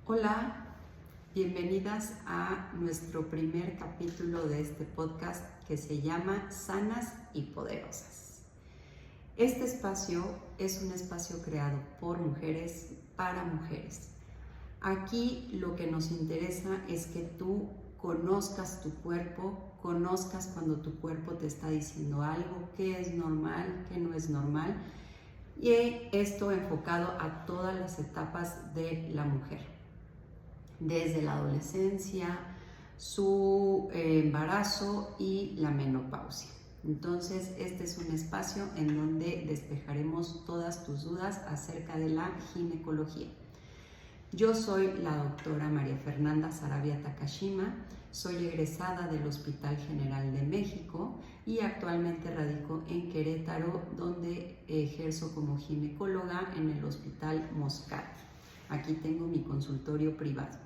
Hola, bienvenidas a nuestro primer capítulo de este podcast que se llama Sanas y Poderosas. Este espacio es un espacio creado por mujeres para mujeres. Aquí lo que nos interesa es que tú conozcas tu cuerpo, conozcas cuando tu cuerpo te está diciendo algo, qué es normal, qué no es normal, y esto enfocado a todas las etapas de la mujer, desde la adolescencia, su embarazo y la menopausia. Entonces, este es un espacio en donde despejaremos todas tus dudas acerca de la ginecología. Yo soy la doctora María Fernanda Sarabia Takashima, soy egresada del Hospital General de México y actualmente radico en Querétaro, donde ejerzo como ginecóloga en el Hospital Moscati. Aquí tengo mi consultorio privado.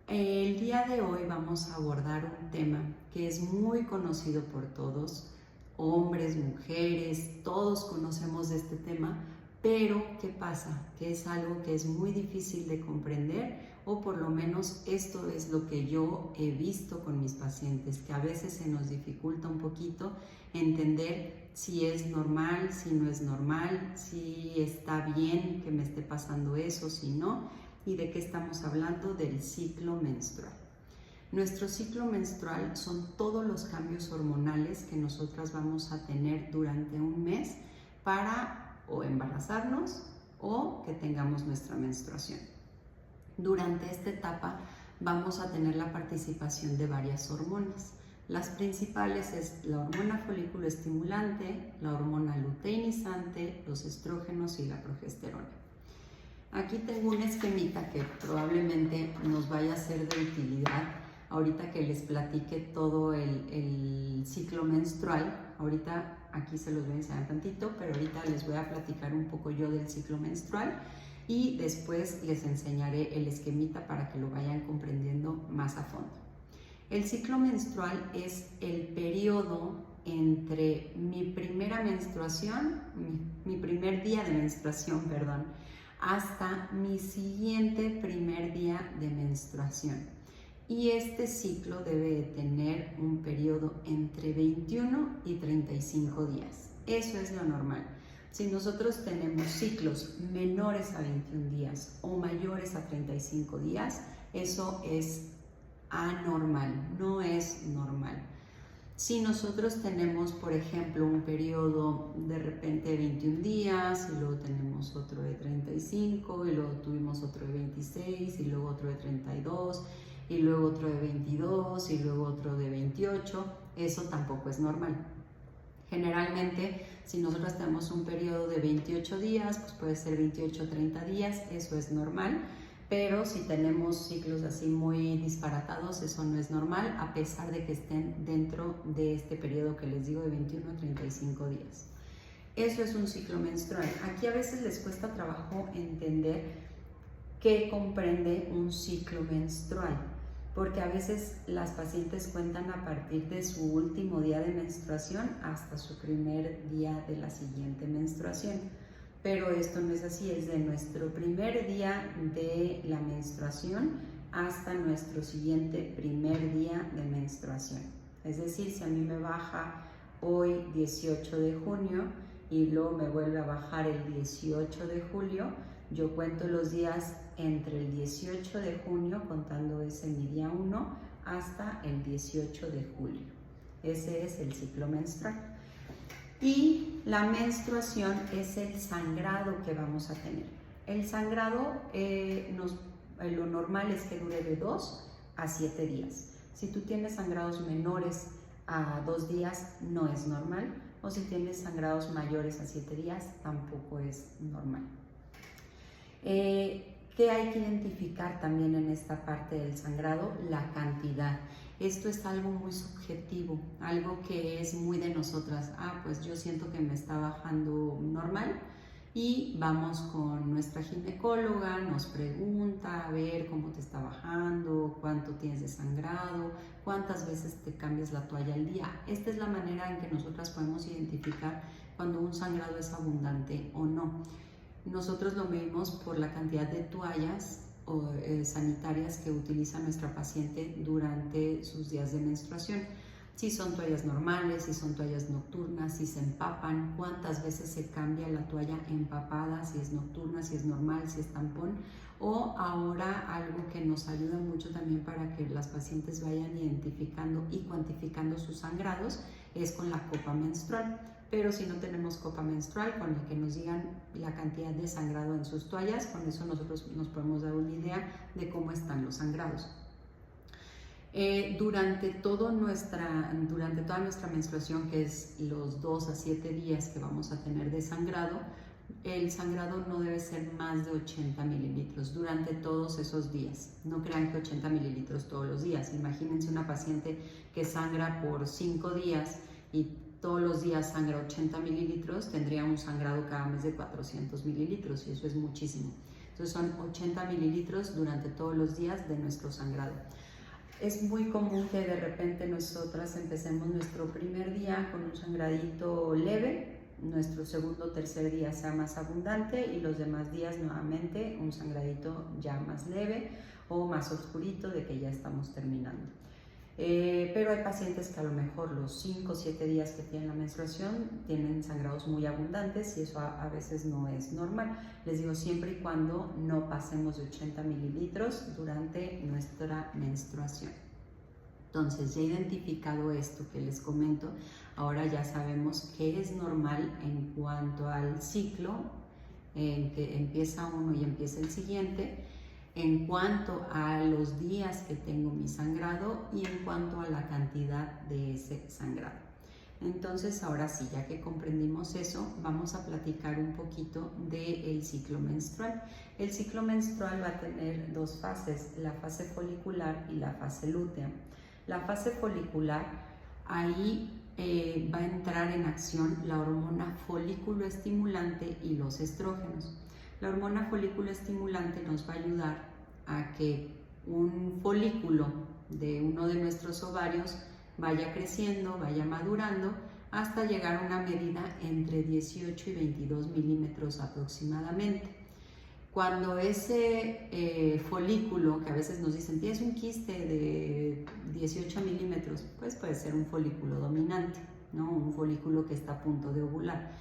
El día de hoy vamos a abordar un tema que es muy conocido por todos, hombres, mujeres, todos conocemos de este tema, pero ¿qué pasa? Que es algo que es muy difícil de comprender, o por lo menos esto es lo que yo he visto con mis pacientes, que a veces se nos dificulta un poquito entender si es normal, si no es normal, si está bien que me esté pasando eso, si no. ¿Y de qué estamos hablando? Del ciclo menstrual. Nuestro ciclo menstrual son todos los cambios hormonales que nosotras vamos a tener durante un mes para o embarazarnos o que tengamos nuestra menstruación. Durante esta etapa vamos a tener la participación de varias hormonas. Las principales es la hormona folículo estimulante, la hormona luteinizante, los estrógenos y la progesterona. Aquí tengo un esquemita que probablemente nos vaya a ser de utilidad ahorita que les platique todo el ciclo menstrual. Ahorita aquí se los voy a enseñar tantito, pero ahorita les voy a platicar un poco yo del ciclo menstrual y después les enseñaré el esquemita para que lo vayan comprendiendo más a fondo. El ciclo menstrual es el periodo entre mi primera menstruación, mi primer día de menstruación, hasta mi siguiente primer día de menstruación. Y este ciclo debe de tener un periodo entre 21 y 35 días. Eso es lo normal. Si nosotros tenemos ciclos menores a 21 días o mayores a 35 días, eso es anormal, no es normal. Si nosotros tenemos, por ejemplo, un periodo de repente de 21 días y luego tenemos otro de 35 y luego tuvimos otro de 26 y luego otro de 32 y luego otro de 22 y luego otro de 28, eso tampoco es normal. Generalmente, si nosotros tenemos un periodo de 28 días, pues puede ser 28 o 30 días, eso es normal. Pero si tenemos ciclos así muy disparatados, eso no es normal, a pesar de que estén dentro de este periodo que les digo de 21 a 35 días. Eso es un ciclo menstrual. Aquí a veces les cuesta trabajo entender qué comprende un ciclo menstrual, porque a veces las pacientes cuentan a partir de su último día de menstruación hasta su primer día de la siguiente menstruación. Pero esto no es así, es de nuestro primer día de la menstruación hasta nuestro siguiente primer día de menstruación. Es decir, si a mí me baja hoy 18 de junio y luego me vuelve a bajar el 18 de julio, yo cuento los días entre el 18 de junio, contando ese mi día 1, hasta el 18 de julio. Ese es el ciclo menstrual. Y la menstruación es el sangrado que vamos a tener. El sangrado, lo normal es que dure de 2 a 7 días. Si tú tienes sangrados menores a 2 días, no es normal. O si tienes sangrados mayores a 7 días, tampoco es normal. ¿Qué hay que identificar también en esta parte del sangrado? La cantidad. Esto es algo muy subjetivo, algo que es muy de nosotras. Pues yo siento que me está bajando normal y vamos con nuestra ginecóloga, nos pregunta a ver cómo te está bajando, cuánto tienes de sangrado, cuántas veces te cambias la toalla al día. Esta es la manera en que nosotras podemos identificar cuando un sangrado es abundante o no. Nosotros lo medimos por la cantidad de toallas sanitarias que utiliza nuestra paciente durante sus días de menstruación. Si son toallas normales, si son toallas nocturnas, si se empapan, cuántas veces se cambia la toalla empapada, si es nocturna, si es normal, si es tampón. O ahora algo que nos ayuda mucho también para que las pacientes vayan identificando y cuantificando sus sangrados es con la copa menstrual. Pero si no tenemos copa menstrual, con el que nos digan la cantidad de sangrado en sus toallas, con eso nosotros nos podemos dar una idea de cómo están los sangrados. Durante toda nuestra menstruación, que es los 2 a 7 días que vamos a tener de sangrado, el sangrado no debe ser más de 80 mililitros durante todos esos días. No crean que 80 mililitros todos los días. Imagínense una paciente que sangra por 5 días y todos los días sangra 80 mililitros, tendría un sangrado cada mes de 400 mililitros y eso es muchísimo. Entonces son 80 mililitros durante todos los días de nuestro sangrado. Es muy común que de repente nosotras empecemos nuestro primer día con un sangradito leve, nuestro segundo o tercer día sea más abundante y los demás días nuevamente un sangradito ya más leve o más oscurito de que ya estamos terminando. Pero hay pacientes que a lo mejor los 5 o 7 días que tienen la menstruación tienen sangrados muy abundantes y eso a veces no es normal. Les digo, siempre y cuando no pasemos de 80 mililitros durante nuestra menstruación. Entonces, ya identificado esto que les comento, ahora ya sabemos qué es normal en cuanto al ciclo, en que empieza uno y empieza el siguiente, en cuanto a los días que tengo mi sangrado y en cuanto a la cantidad de ese sangrado. Entonces, ahora sí, ya que comprendimos eso, vamos a platicar un poquito del ciclo menstrual. El ciclo menstrual va a tener 2 fases, la fase folicular y la fase lútea. La fase folicular, ahí va a entrar en acción la hormona folículo estimulante y los estrógenos. La hormona folículo estimulante nos va a ayudar a que un folículo de uno de nuestros ovarios vaya creciendo, vaya madurando, hasta llegar a una medida entre 18 y 22 milímetros aproximadamente. Cuando ese folículo, que a veces nos dicen, tienes un quiste de 18 milímetros, pues puede ser un folículo dominante, ¿no? Un folículo que está a punto de ovular.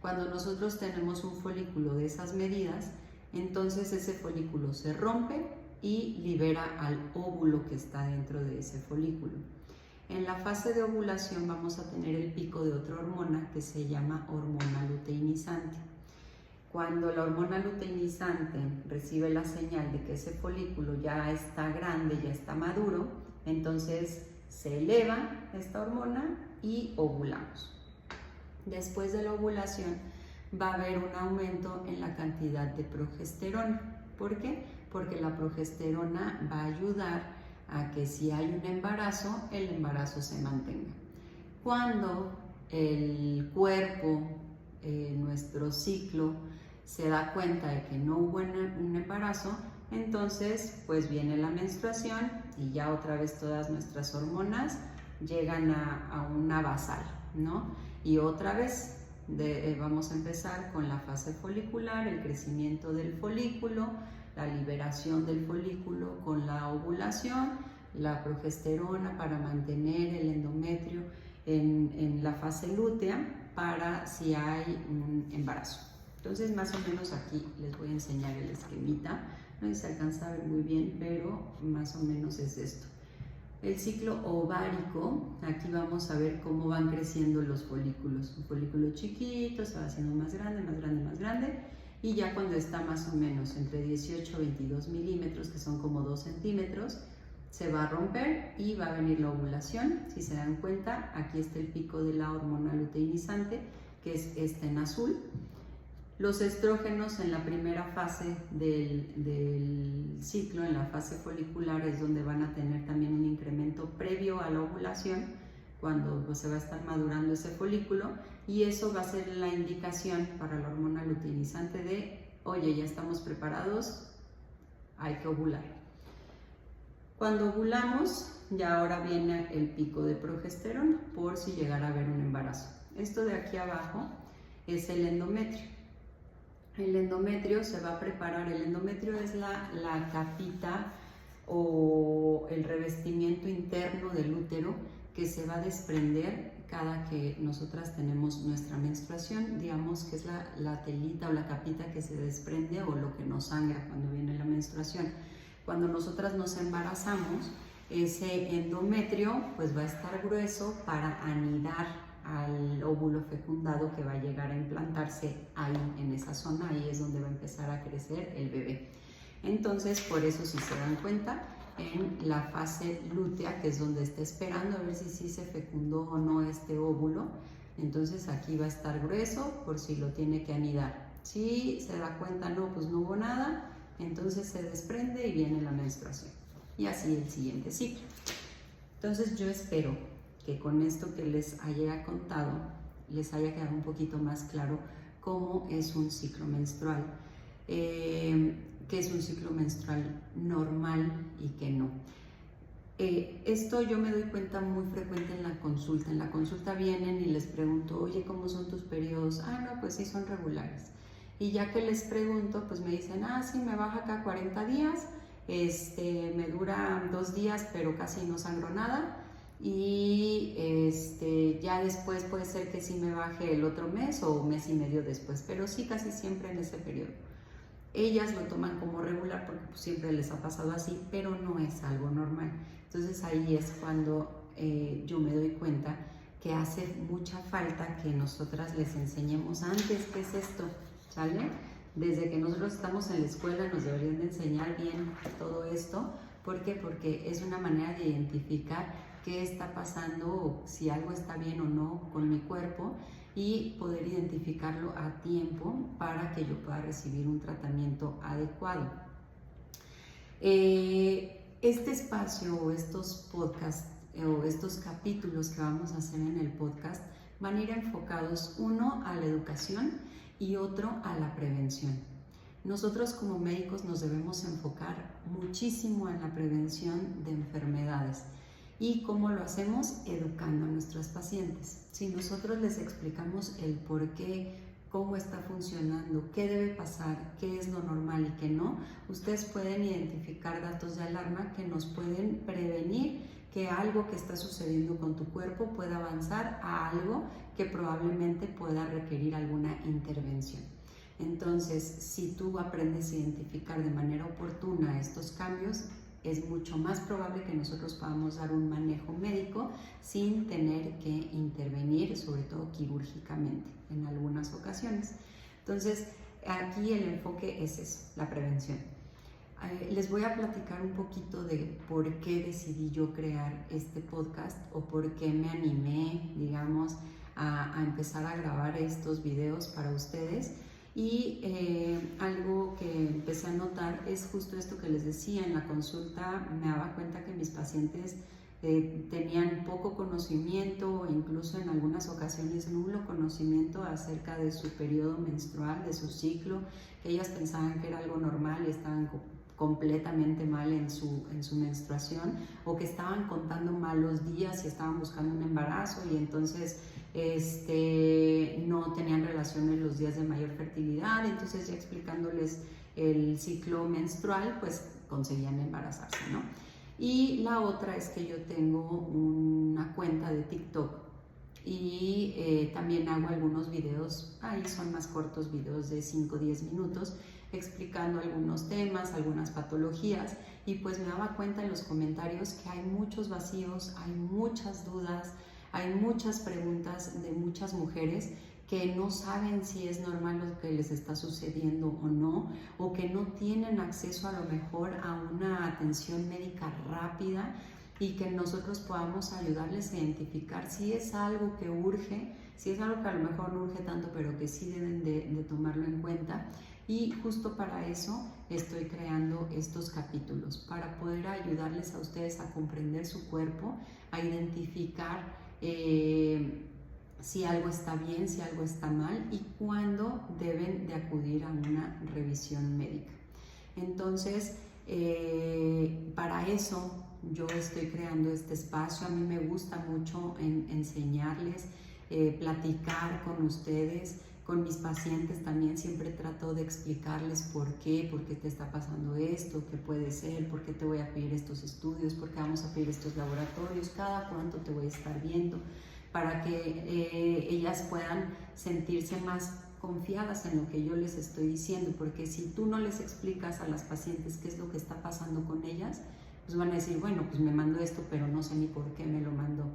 Cuando nosotros tenemos un folículo de esas medidas, entonces ese folículo se rompe y libera al óvulo que está dentro de ese folículo. En la fase de ovulación vamos a tener el pico de otra hormona que se llama hormona luteinizante. Cuando la hormona luteinizante recibe la señal de que ese folículo ya está grande, ya está maduro, entonces se eleva esta hormona y ovulamos. Después de la ovulación va a haber un aumento en la cantidad de progesterona. ¿Por qué? Porque la progesterona va a ayudar a que si hay un embarazo, el embarazo se mantenga. Cuando el cuerpo, nuestro ciclo, se da cuenta de que no hubo un embarazo, entonces pues viene la menstruación y ya otra vez todas nuestras hormonas llegan a una basal, ¿no? Y otra vez vamos a empezar con la fase folicular, el crecimiento del folículo, la liberación del folículo con la ovulación, la progesterona para mantener el endometrio en la fase lútea para si hay un embarazo. Entonces, más o menos aquí les voy a enseñar el esquemita. No se alcanza a ver muy bien, pero más o menos es esto. El ciclo ovárico, aquí vamos a ver cómo van creciendo los folículos. Un folículo chiquito se va haciendo más grande, más grande, más grande. Y ya cuando está más o menos entre 18 y 22 milímetros, que son como 2 centímetros, se va a romper y va a venir la ovulación. Si se dan cuenta, aquí está el pico de la hormona luteinizante, que es este en azul. Los estrógenos en la primera fase del ciclo, en la fase folicular, es donde van a tener también un incremento previo a la ovulación, cuando pues, se va a estar madurando ese folículo, y eso va a ser la indicación para la hormona luteinizante de, oye, ya estamos preparados, hay que ovular. Cuando ovulamos, ya ahora viene el pico de progesterona, por si llegara a haber un embarazo. Esto de aquí abajo es el endometrio. el endometrio se va a preparar. El endometrio es la capita o el revestimiento interno del útero que se va a desprender cada que nosotras tenemos nuestra menstruación. Digamos que es la telita o la capita que se desprende o lo que nos sangra cuando viene la menstruación. Cuando nosotras nos embarazamos, ese endometrio pues va a estar grueso para anidar al óvulo fecundado que va a llegar a implantarse ahí en esa zona. Ahí es donde va a empezar a crecer el bebé. Entonces, por eso, si se dan cuenta, en la fase lútea, que es donde está esperando a ver si sí se fecundó o no este óvulo, entonces aquí va a estar grueso por si lo tiene que anidar. Si se da cuenta, no, pues no hubo nada, entonces se desprende y viene la menstruación. Y así el siguiente ciclo. Entonces yo espero que con esto que les haya contado, les haya quedado un poquito más claro cómo es un ciclo menstrual. Que es un ciclo menstrual normal y que no. Esto yo me doy cuenta muy frecuente en la consulta. En la consulta vienen y les pregunto, oye, ¿cómo son tus periodos? Ah, no, pues sí son regulares. Y ya que les pregunto, pues me dicen, ah, sí, me baja cada 40 días, me dura 2 días, pero casi no sangro nada. Y ya después puede ser que sí me baje el otro mes o un mes y medio después, pero sí casi siempre en ese periodo. Ellas lo toman como regular porque pues, siempre les ha pasado así, pero no es algo normal. Entonces ahí es cuando yo me doy cuenta que hace mucha falta que nosotras les enseñemos antes qué es esto, ¿sale? Desde que nosotros estamos en la escuela nos deberían de enseñar bien todo esto. ¿Por qué? Porque es una manera de identificar qué está pasando o si algo está bien o no con mi cuerpo y poder identificarlo a tiempo para que yo pueda recibir un tratamiento adecuado. Este espacio o estos podcasts o estos capítulos que vamos a hacer en el podcast van a ir enfocados uno a la educación y otro a la prevención. Nosotros como médicos nos debemos enfocar muchísimo en la prevención de enfermedades. ¿Y cómo lo hacemos? Educando a nuestros pacientes. Si nosotros les explicamos el por qué, cómo está funcionando, qué debe pasar, qué es lo normal y qué no, ustedes pueden identificar datos de alarma que nos pueden prevenir que algo que está sucediendo con tu cuerpo pueda avanzar a algo que probablemente pueda requerir alguna intervención. Entonces, si tú aprendes a identificar de manera oportuna estos cambios, es mucho más probable que nosotros podamos dar un manejo médico sin tener que intervenir, sobre todo quirúrgicamente en algunas ocasiones. Entonces, aquí el enfoque es eso, la prevención. Les voy a platicar un poquito de por qué decidí yo crear este podcast o por qué me animé, digamos, a empezar a grabar estos videos para ustedes. Y algo que empecé a notar es justo esto que les decía. En la consulta me daba cuenta que mis pacientes tenían poco conocimiento o incluso en algunas ocasiones nulo conocimiento acerca de su periodo menstrual, de su ciclo, que ellas pensaban que era algo normal y estaban completamente mal en su menstruación, o que estaban contando mal los días y estaban buscando un embarazo y entonces no tenían relaciones los días de mayor fertilidad. Entonces ya explicándoles el ciclo menstrual pues conseguían embarazarse, ¿no? Y la otra es que yo tengo una cuenta de TikTok y también hago algunos videos, ahí son más cortos, videos de 5 o 10 minutos explicando algunos temas, algunas patologías, y pues me daba cuenta en los comentarios que hay muchos vacíos, hay muchas dudas, hay muchas preguntas de muchas mujeres que no saben si es normal lo que les está sucediendo o no, o que no tienen acceso a lo mejor a una atención médica rápida y que nosotros podamos ayudarles a identificar si es algo que urge, si es algo que a lo mejor no urge tanto, pero que sí deben de tomarlo en cuenta. Y justo para eso estoy creando estos capítulos, para poder ayudarles a ustedes a comprender su cuerpo, a identificar si algo está bien, si algo está mal y cuándo deben de acudir a una revisión médica. Entonces, para eso yo estoy creando este espacio. A mí me gusta mucho enseñarles, platicar con ustedes, Con mis pacientes también siempre trato de explicarles por qué te está pasando esto, qué puede ser, por qué te voy a pedir estos estudios, por qué vamos a pedir estos laboratorios, cada cuánto te voy a estar viendo, para que ellas puedan sentirse más confiadas en lo que yo les estoy diciendo, porque si tú no les explicas a las pacientes qué es lo que está pasando con ellas, pues van a decir, bueno, pues me mandó esto, pero no sé ni por qué me lo mandó.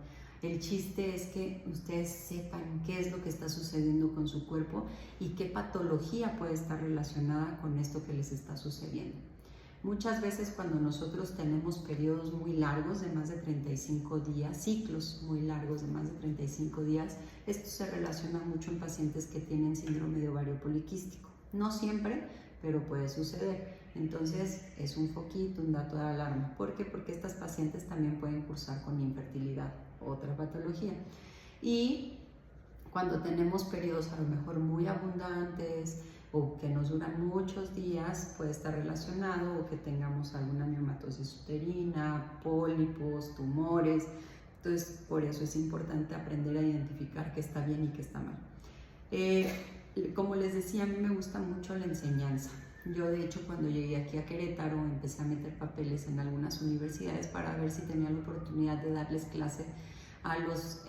El chiste es que ustedes sepan qué es lo que está sucediendo con su cuerpo y qué patología puede estar relacionada con esto que les está sucediendo. Muchas veces cuando nosotros tenemos periodos muy largos de más de 35 días, ciclos muy largos de más de 35 días, esto se relaciona mucho en pacientes que tienen síndrome de ovario poliquístico. No siempre, pero puede suceder. Entonces es un foquito, un dato de alarma. ¿Por qué? Porque estas pacientes también pueden cursar con infertilidad, otra patología. Y cuando tenemos periodos a lo mejor muy abundantes o que nos duran muchos días, puede estar relacionado o que tengamos alguna miomatosis uterina, pólipos, tumores. Entonces, por eso es importante aprender a identificar qué está bien y qué está mal. Como les decía, a mí me gusta mucho la enseñanza. Yo, de hecho, cuando llegué aquí a Querétaro, empecé a meter papeles en algunas universidades para ver si tenía la oportunidad de darles clase a los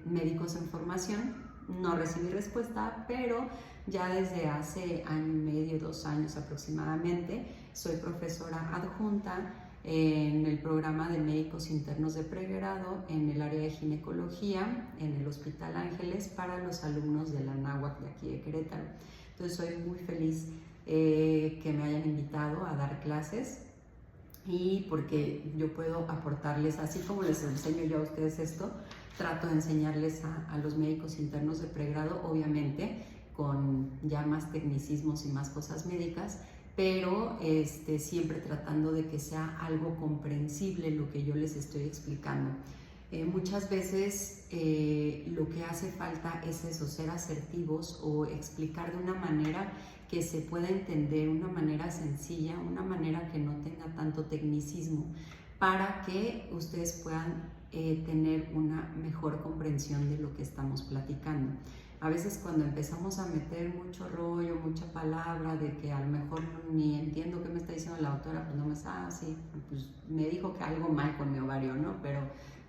médicos en formación. No recibí respuesta, pero ya desde hace año y medio, 2 años aproximadamente, soy profesora adjunta en el programa de médicos internos de pregrado en el área de ginecología en el Hospital Ángeles para los alumnos de la Anáhuac de aquí de Querétaro. Entonces soy muy feliz que me hayan invitado a dar clases y porque yo puedo aportarles, así como les enseño yo a ustedes esto, trato de enseñarles a los médicos internos de pregrado, obviamente con ya más tecnicismos y más cosas médicas, pero siempre tratando de que sea algo comprensible lo que yo les estoy explicando. Muchas veces lo que hace falta es eso, ser asertivos o explicar de una manera que se pueda entender, una manera sencilla, una manera que no tenga tanto tecnicismo, para que ustedes puedan tener una mejor comprensión de lo que estamos platicando. A veces cuando empezamos a meter mucho rollo, mucha palabra, de que a lo mejor ni entiendo qué me está diciendo la autora, pues no me sabe, sí, pues me dijo que algo mal con mi ovario, ¿no? Pero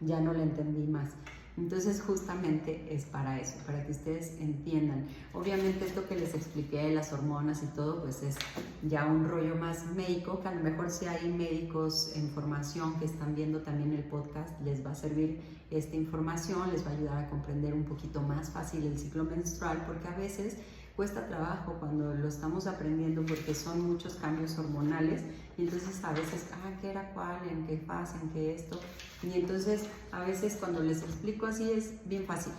ya no le entendí más. Entonces justamente es para eso, para que ustedes entiendan. Obviamente esto que les expliqué de las hormonas y todo, pues es ya un rollo más médico, que a lo mejor si hay médicos en formación que están viendo también el podcast, les va a servir esta información, les va a ayudar a comprender un poquito más fácil el ciclo menstrual, porque a veces cuesta trabajo cuando lo estamos aprendiendo porque son muchos cambios hormonales y entonces a veces, ¿qué era cuál? ¿En qué fase? ¿En qué esto? Y entonces a veces cuando les explico así es bien fácil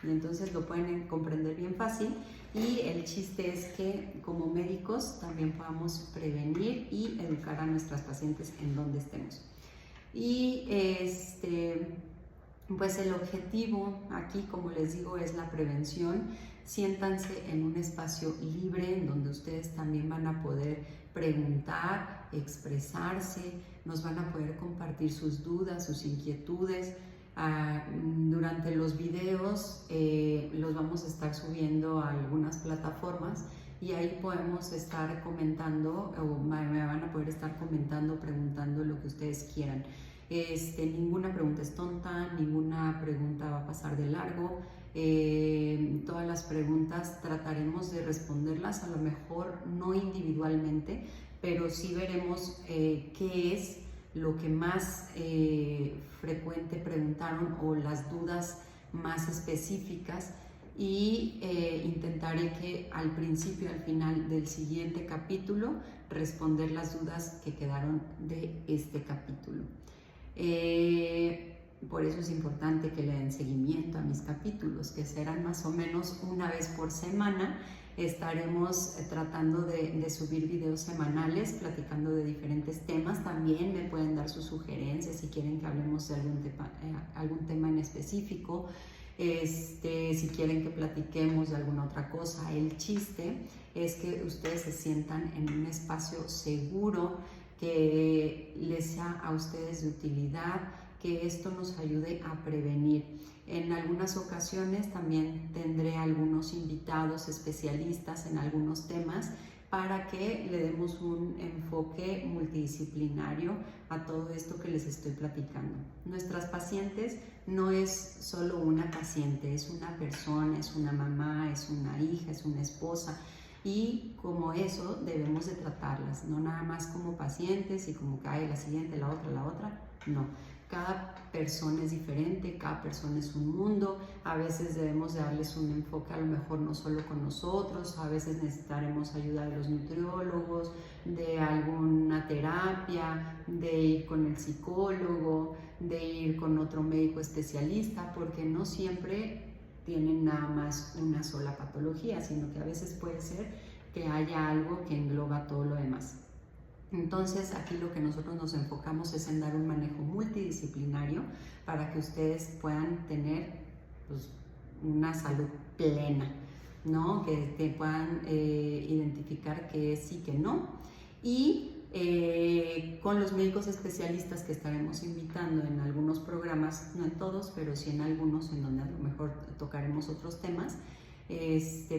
y entonces lo pueden comprender bien fácil y el chiste es que como médicos también podamos prevenir y educar a nuestras pacientes en donde estemos. Y pues el objetivo aquí, como les digo, es la prevención. Siéntanse en un espacio libre en donde ustedes también van a poder preguntar, expresarse, nos van a poder compartir sus dudas, sus inquietudes. Durante los videos los vamos a estar subiendo a algunas plataformas y ahí podemos estar comentando o me van a poder estar comentando, preguntando lo que ustedes quieran. Ninguna pregunta es tonta, ninguna pregunta va a pasar de largo. Todas las preguntas trataremos de responderlas, a lo mejor no individualmente, pero sí veremos qué es lo que más frecuente preguntaron o las dudas más específicas y intentaré que al principio y al final del siguiente capítulo responder las dudas que quedaron de este capítulo. Por eso es importante que le den seguimiento a mis capítulos, que serán más o menos una vez por semana. Estaremos tratando de subir videos semanales platicando de diferentes temas. También me pueden dar sus sugerencias si quieren que hablemos de algún tema en específico, si quieren que platiquemos de alguna otra cosa. El chiste es que ustedes se sientan en un espacio seguro, que les sea a ustedes de utilidad, que esto nos ayude a prevenir. En algunas ocasiones también tendré algunos invitados especialistas en algunos temas para que le demos un enfoque multidisciplinario a todo esto que les estoy platicando. Nuestras pacientes no es solo una paciente, es una persona, es una mamá, es una hija, es una esposa, y como eso debemos de tratarlas, no nada más como pacientes y como que hay la siguiente, la otra, no. Cada persona es diferente, cada persona es un mundo, a veces debemos de darles un enfoque a lo mejor no solo con nosotros, a veces necesitaremos ayuda de los nutriólogos, de alguna terapia, de ir con el psicólogo, de ir con otro médico especialista, porque no siempre tienen nada más una sola patología, sino que a veces puede ser que haya algo que engloba todo lo demás. Entonces aquí lo que nosotros nos enfocamos es en dar un manejo multidisciplinario para que ustedes puedan tener pues, una salud plena, ¿no? Que puedan identificar que sí, que no. Y con los médicos especialistas que estaremos invitando en algunos programas, no en todos, pero sí en algunos en donde a lo mejor tocaremos otros temas,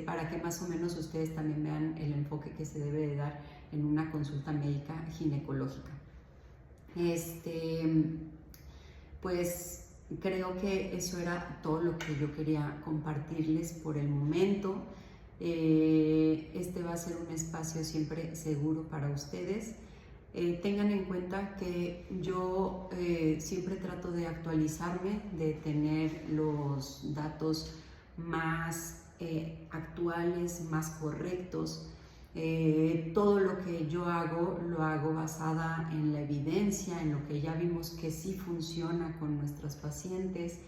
para que más o menos ustedes también vean el enfoque que se debe de dar en una consulta médica ginecológica. Pues creo que eso era todo lo que yo quería compartirles por el momento. Este va a ser un espacio siempre seguro para ustedes. Tengan en cuenta que yo siempre trato de actualizarme, de tener los datos más actuales, más correctos. Todo lo que yo hago, lo hago basada en la evidencia, en lo que ya vimos que sí funciona con nuestras pacientes.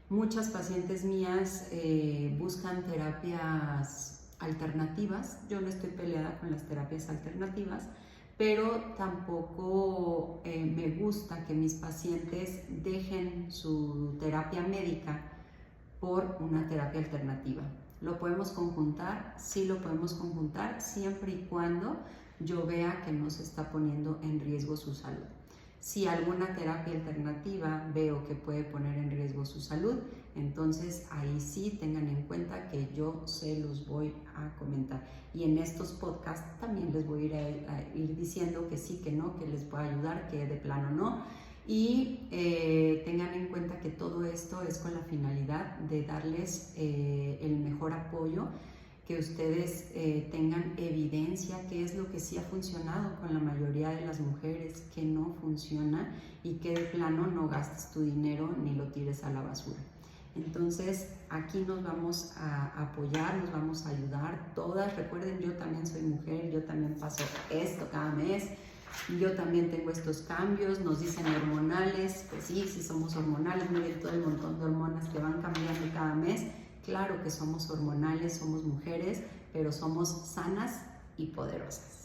Muchas pacientes mías buscan terapias alternativas. Yo no estoy peleada con las terapias alternativas, pero tampoco me gusta que mis pacientes dejen su terapia médica por una terapia alternativa. ¿Lo podemos conjuntar? Sí, lo podemos conjuntar siempre y cuando yo vea que no se está poniendo en riesgo su salud. Si alguna terapia alternativa veo que puede poner en riesgo su salud, entonces ahí sí tengan en cuenta que yo se los voy a comentar. Y en estos podcasts también les voy a ir diciendo que sí, que no, que les puedo ayudar, que de plano no. Y tengan en cuenta que todo esto es con la finalidad de darles el mejor apoyo, que ustedes tengan evidencia qué es lo que sí ha funcionado con la mayoría de las mujeres, que no funciona y que de plano no gastes tu dinero ni lo tires a la basura. Entonces aquí nos vamos a apoyar, nos vamos a ayudar todas. Recuerden, yo también soy mujer, yo también paso esto cada mes. Yo también tengo estos cambios, nos dicen hormonales, pues sí, sí somos hormonales, miren todo el montón de hormonas que van cambiando cada mes. Claro que somos hormonales, somos mujeres, pero somos sanas y poderosas.